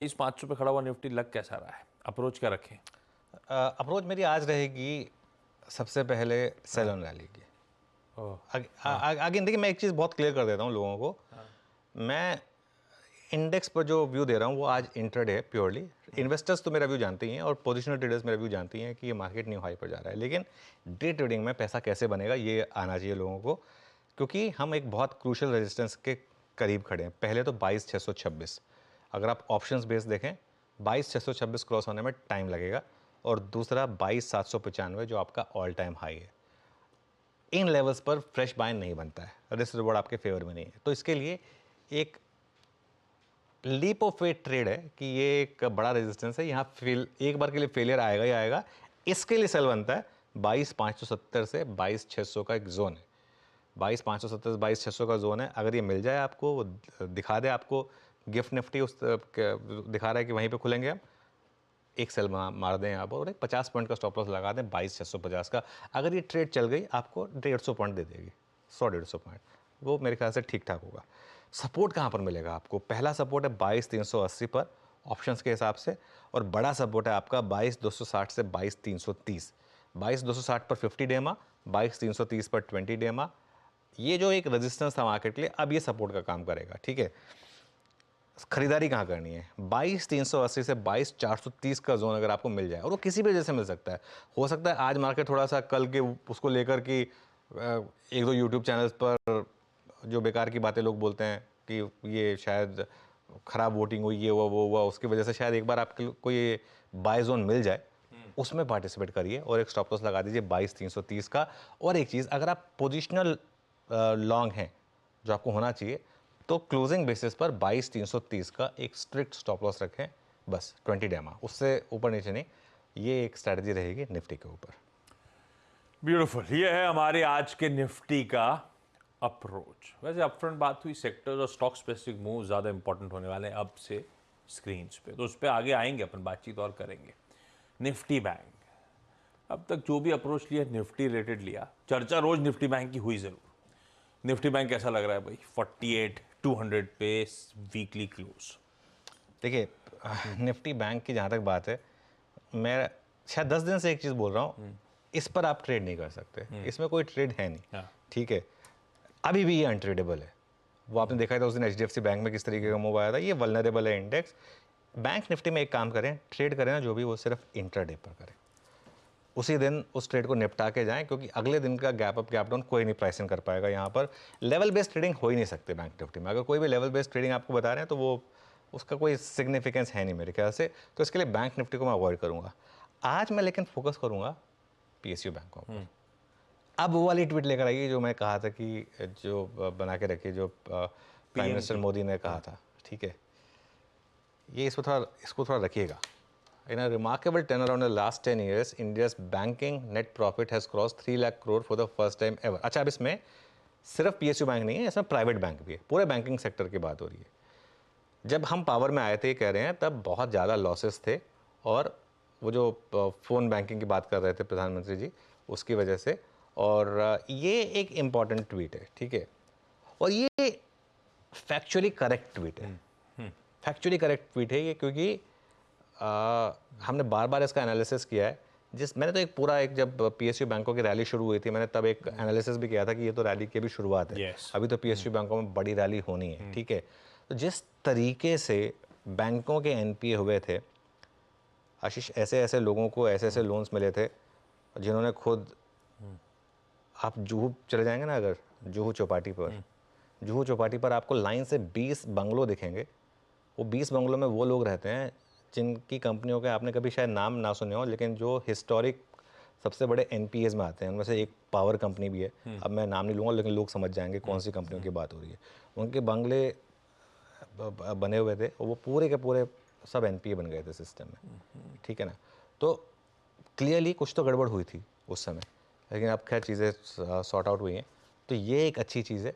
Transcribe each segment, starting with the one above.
इस 500 पे खड़ा हुआ निफ्टी लग कैसा रहा है? अप्रोच क्या रखें? अप्रोच मेरी आज रहेगी सबसे पहले सेल ऑन रैली की। आगे देखिए, मैं एक चीज़ बहुत क्लियर कर देता हूँ लोगों को। मैं इंडेक्स पर जो व्यू दे रहा हूँ वो आज इंट्राडे है प्योरली। इन्वेस्टर्स तो मेरा व्यू जानते ही हैं और पोजिशनल ट्रेडर्स मेरा व्यू जानते ही हैं कि ये मार्केट न्यू हाई पर जा रहा है, लेकिन डे ट्रेडिंग में पैसा कैसे बनेगा ये आना चाहिए लोगों को, क्योंकि हम एक बहुत क्रूशल रेजिस्टेंस के करीब खड़े हैं। पहले तो 22,626, अगर आप ऑप्शंस बेस देखें 22,626 क्रॉस होने में टाइम लगेगा, और दूसरा 22,795 जो आपका ऑल टाइम हाई है। इन लेवल्स पर फ्रेश बाय नहीं बनता है, रिस्क रिवॉर्ड आपके फेवर में नहीं है, तो इसके लिए एक लीप ऑफ फेथ ट्रेड है कि ये एक बड़ा रेजिस्टेंस है, यहाँ एक बार के लिए फेलियर आएगा ही आएगा। इसके लिए सेल बनता है 22,570 से 22,600 का एक जोन है। 22,570 से 22,600 का जोन है, अगर ये मिल जाए आपको, वो दिखा दे आपको गिफ्ट निफ्टी उस दिखा रहा है कि वहीं पे खुलेंगे हम, एक सेल मार दें यहाँ पर और एक 50 पॉइंट का स्टॉप लॉस लगा दें 22,650 का। अगर ये ट्रेड चल गई आपको 150 पॉइंट दे देगी, 100-150 पॉइंट, वो मेरे ख्याल से ठीक ठाक होगा। सपोर्ट कहाँ पर मिलेगा आपको? पहला सपोर्ट है 22,380 पर ऑप्शंस के हिसाब से, और बड़ा सपोर्ट है आपका 22,260 से 22,330। 22,260 पर 50 डेमा, 22,330 पर 20 डेमा। ये जो एक रेजिस्टेंस था मार्केट के लिए, अब ये सपोर्ट का काम करेगा, ठीक है। खरीदारी कहाँ करनी है? 22,380 से 22,430 का जोन अगर आपको मिल जाए, और वो किसी भी वजह से मिल सकता है, हो सकता है आज मार्केट थोड़ा सा कल के उसको लेकर कि एक दो यूट्यूब चैनल्स पर जो बेकार की बातें लोग बोलते हैं कि ये शायद ख़राब वोटिंग हुई, ये हुआ वो हुआ, उसकी वजह से शायद एक बार आपको ये बाय जोन मिल जाए, उसमें पार्टिसिपेट करिए और एक स्टॉप लॉस लगा दीजिए 22,330 का। और एक चीज़, अगर आप पोजिशनल लॉन्ग हैं, जो आपको होना चाहिए, तो क्लोजिंग बेसिस पर 22,330 का एक स्ट्रिक्ट स्टॉप लॉस रखें, बस 20 डेमा, उससे ऊपर नीचे नहीं। ये एक स्ट्रैटेजी रहेगी निफ्टी के ऊपर। ब्यूटीफुल, ये है हमारे आज के निफ्टी का अप्रोच। वैसे अपफ्रंट बात हुई, सेक्टर्स और स्टॉक स्पेसिफिक मूव ज़्यादा इंपॉर्टेंट होने वाले हैं अब से स्क्रीन्स पे, तो उस पर आगे आएंगे, अपन बातचीत और करेंगे। निफ्टी बैंक, अब तक जो भी अप्रोच लिया निफ्टी रिलेटेड लिया, चर्चा रोज निफ्टी बैंक की हुई ज़रूर। निफ्टी बैंक कैसा लग रहा है भाई? 48,200 पे वीकली क्लोज। देखिए, निफ्टी बैंक की जहाँ तक बात है, मैं शायद 10 दिन से एक चीज़ बोल रहा हूँ, इस पर आप ट्रेड नहीं कर सकते, इसमें कोई ट्रेड है नहीं, हाँ। ठीक है। अभी भी ये अनट्रेडेबल है। वो आपने देखा था उस दिन HDFC बैंक में किस तरीके का मूव आया था, ये वल्नरेबल है इंडेक्स। बैंक निफ्टी में एक काम करें, ट्रेड करें ना जो भी, वो सिर्फ इंट्राडे पर करें, उसी दिन उस ट्रेड को निपटा के जाएं, क्योंकि अगले दिन का गैप अप गैप डाउन कोई नहीं प्राइसिंग कर पाएगा। यहाँ पर लेवल बेस्ड ट्रेडिंग हो ही नहीं सकती बैंक निफ्टी में। अगर कोई भी लेवल बेस्ड ट्रेडिंग आपको बता रहे हैं तो वो उसका कोई सिग्निफिकेंस है नहीं मेरे ख्याल से, तो इसके लिए बैंक निफ्टी को मैं अवॉइड करूँगा आज। मैं लेकिन फोकस करूँगा PSU बैंकों पर। अब वो वाली ट्वीट लेकर आइए जो मैं कहा था कि जो बना के रखिए, जो प्राइम मिनिस्टर मोदी ने कहा था, ठीक है। ये इसको थोड़ा रखिएगा। In a remarkable turnaround in the last 10 years, India's banking net profit has crossed 3 lakh crore for the first time ever. अच्छा, अब इसमें सिर्फ PSU बैंक नहीं है, इसमें प्राइवेट बैंक भी है, पूरे बैंकिंग सेक्टर की बात हो रही है। जब हम पावर में आए थे, कह रहे हैं, तब बहुत ज़्यादा लॉसेस थे, और वो जो फ़ोन बैंकिंग की बात कर रहे थे प्रधानमंत्री जी, उसकी वजह से। और ये एक इम्पॉर्टेंट ट्वीट है, ठीक है, और ये फैक्चुअली करेक्ट ट्वीट है। फैक्चुअली करेक्ट ट्वीट है ये, क्योंकि हमने बार बार इसका एनालिसिस किया है। मैंने तो जब PSU बैंकों की रैली शुरू हुई थी, मैंने तब एक एनालिसिस भी किया था कि ये तो रैली की भी शुरुआत है। अभी तो PSU बैंकों में बड़ी रैली होनी है, ठीक है। तो जिस तरीके से बैंकों के NPA हुए थे आशीष, ऐसे ऐसे लोगों को ऐसे ऐसे लोन्स मिले थे जिन्होंने खुद, आप जुहू चले जाएंगे ना, अगर जुहू चौपाटी पर आपको लाइन से 20 बंगलों दिखेंगे। वो 20 बंगलों में वो लोग रहते हैं जिनकी कंपनियों के आपने कभी शायद नाम ना सुने हो, लेकिन जो हिस्टोरिक सबसे बड़े NPAs में आते हैं। उनमें से एक पावर कंपनी भी है, अब मैं नाम नहीं लूँगा, लेकिन लोग समझ जाएंगे कौन सी कंपनियों की बात हो रही है। उनके बंगले बने हुए थे, और वो पूरे के पूरे सब NPA बन गए थे सिस्टम में, ठीक है ना। तो क्लियरली कुछ तो गड़बड़ हुई थी उस समय, लेकिन अब खैर चीज़ें सॉर्ट आउट हुई हैं, तो ये एक अच्छी चीज़ है।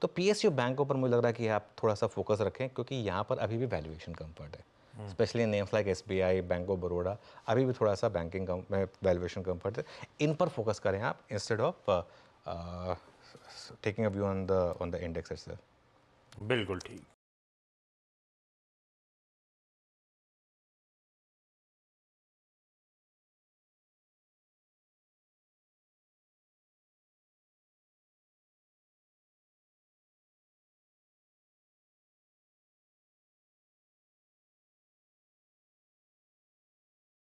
तो PSU बैंकों पर मुझे लग रहा है कि आप थोड़ा सा फोकस रखें, क्योंकि यहाँ पर अभी भी वैल्यूएशन कंफर्ट है, specially names like SBI, bank of Baroda, अभी भी थोड़ा सा बैंकिंग में वैल्यूएशन कंफर्ट है। इन पर फोकस करें आप, instead of taking a view on the index itself. बिल्कुल ठीक।